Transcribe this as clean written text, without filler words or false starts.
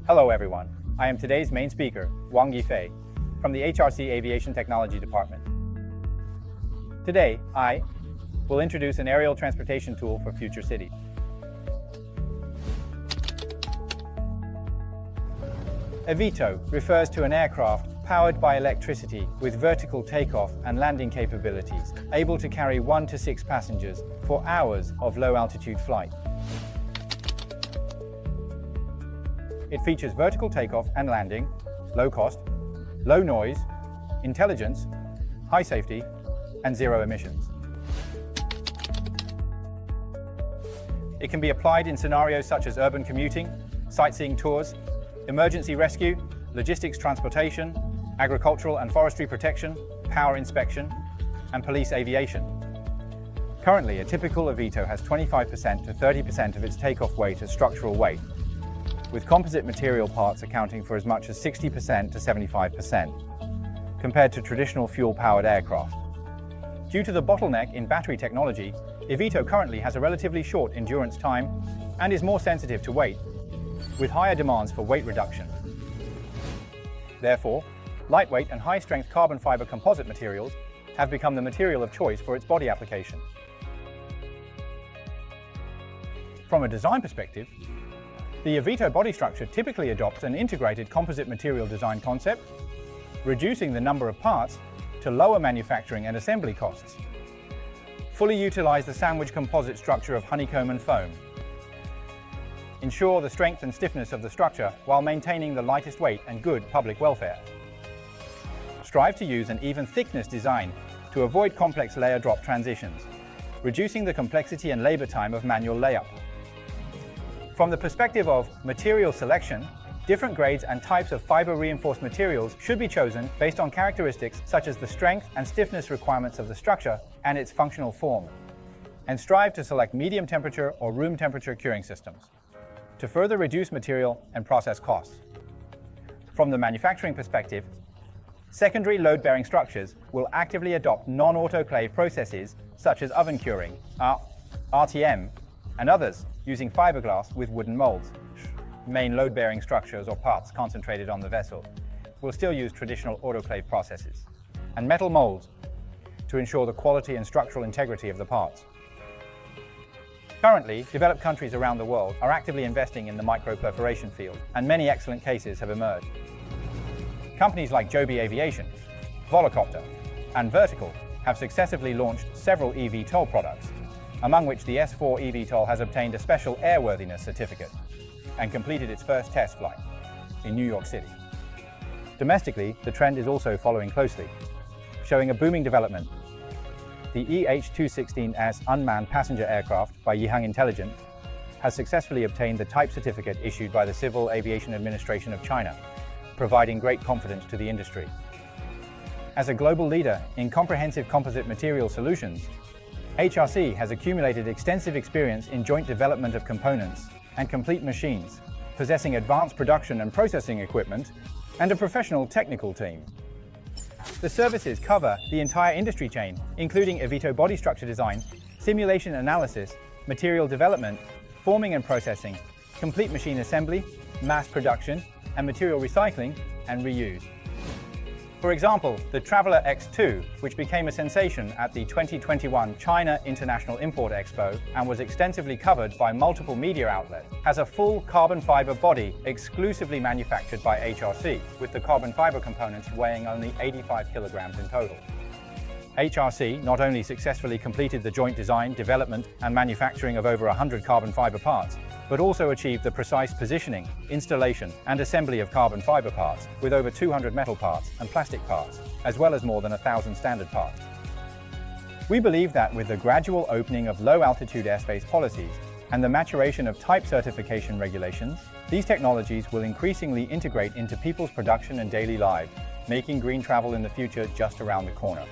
Hello everyone, I am today's main speaker, Wang Yifei, from the HRC Aviation Technology Department. Today, I will introduce an aerial transportation tool for future cities. eVTOL refers to an aircraft powered by electricity with vertical takeoff and landing capabilities, able to carry 1 to 6 passengers for hours of low-altitude flight. It features vertical takeoff and landing, low cost, low noise, intelligence, high safety, and zero emissions. It can be applied in scenarios such as urban commuting, sightseeing tours, emergency rescue, logistics transportation, agricultural and forestry protection, power inspection, and police aviation. Currently, a typical eVTOL has 25% to 30% of its takeoff weight as structural weight, with composite material parts accounting for as much as 60% to 75%, compared to traditional fuel-powered aircraft. Due to the bottleneck in battery technology, eVTOL currently has a relatively short endurance time and is more sensitive to weight, with higher demands for weight reduction. Therefore, lightweight and high-strength carbon fiber composite materials have become the material of choice for its body application. From a design perspective, the eVTOL body structure typically adopts an integrated composite material design concept, reducing the number of parts to lower manufacturing and assembly costs. Fully utilize the sandwich composite structure of honeycomb and foam. Ensure the strength and stiffness of the structure while maintaining the lightest weight and good public welfare. Strive to use an even thickness design to avoid complex layer drop transitions, reducing the complexity and labor time of manual layup. From the perspective of material selection, different grades and types of fiber-reinforced materials should be chosen based on characteristics such as the strength and stiffness requirements of the structure and its functional form, and strive to select medium temperature or room temperature curing systems to further reduce material and process costs. From the manufacturing perspective, secondary load-bearing structures will actively adopt non-autoclave processes such as oven curing, RTM, and others using fiberglass with wooden molds. Main load-bearing structures or parts concentrated on the vessel will still use traditional autoclave processes, and metal molds to ensure the quality and structural integrity of the parts. Currently, developed countries around the world are actively investing in the microperforation field, and many excellent cases have emerged. Companies like Joby Aviation, Volocopter, and Vertical have successively launched several eVTOL products, among which the S4 eVTOL has obtained a special airworthiness certificate and completed its first test flight in New York City. Domestically, the trend is also following closely, showing a booming development. The EH-216S unmanned passenger aircraft by Yihang Intelligent has successfully obtained the type certificate issued by the Civil Aviation Administration of China, providing great confidence to the industry. As a global leader in comprehensive composite material solutions, HRC has accumulated extensive experience in joint development of components and complete machines, possessing advanced production and processing equipment, and a professional technical team. The services cover the entire industry chain, including eVTOL body structure design, simulation analysis, material development, forming and processing, complete machine assembly, mass production, and material recycling and reuse. For example, the Traveler X2, which became a sensation at the 2021 China International Import Expo and was extensively covered by multiple media outlets, has a full carbon fiber body exclusively manufactured by HRC, with the carbon fiber components weighing only 85 kilograms in total. HRC not only successfully completed the joint design, development, and manufacturing of over 100 carbon fiber parts, but also achieved the precise positioning, installation, and assembly of carbon fiber parts with over 200 metal parts and plastic parts, as well as more than 1,000 standard parts. We believe that with the gradual opening of low-altitude airspace policies and the maturation of type certification regulations, these technologies will increasingly integrate into people's production and daily lives, making green travel in the future just around the corner.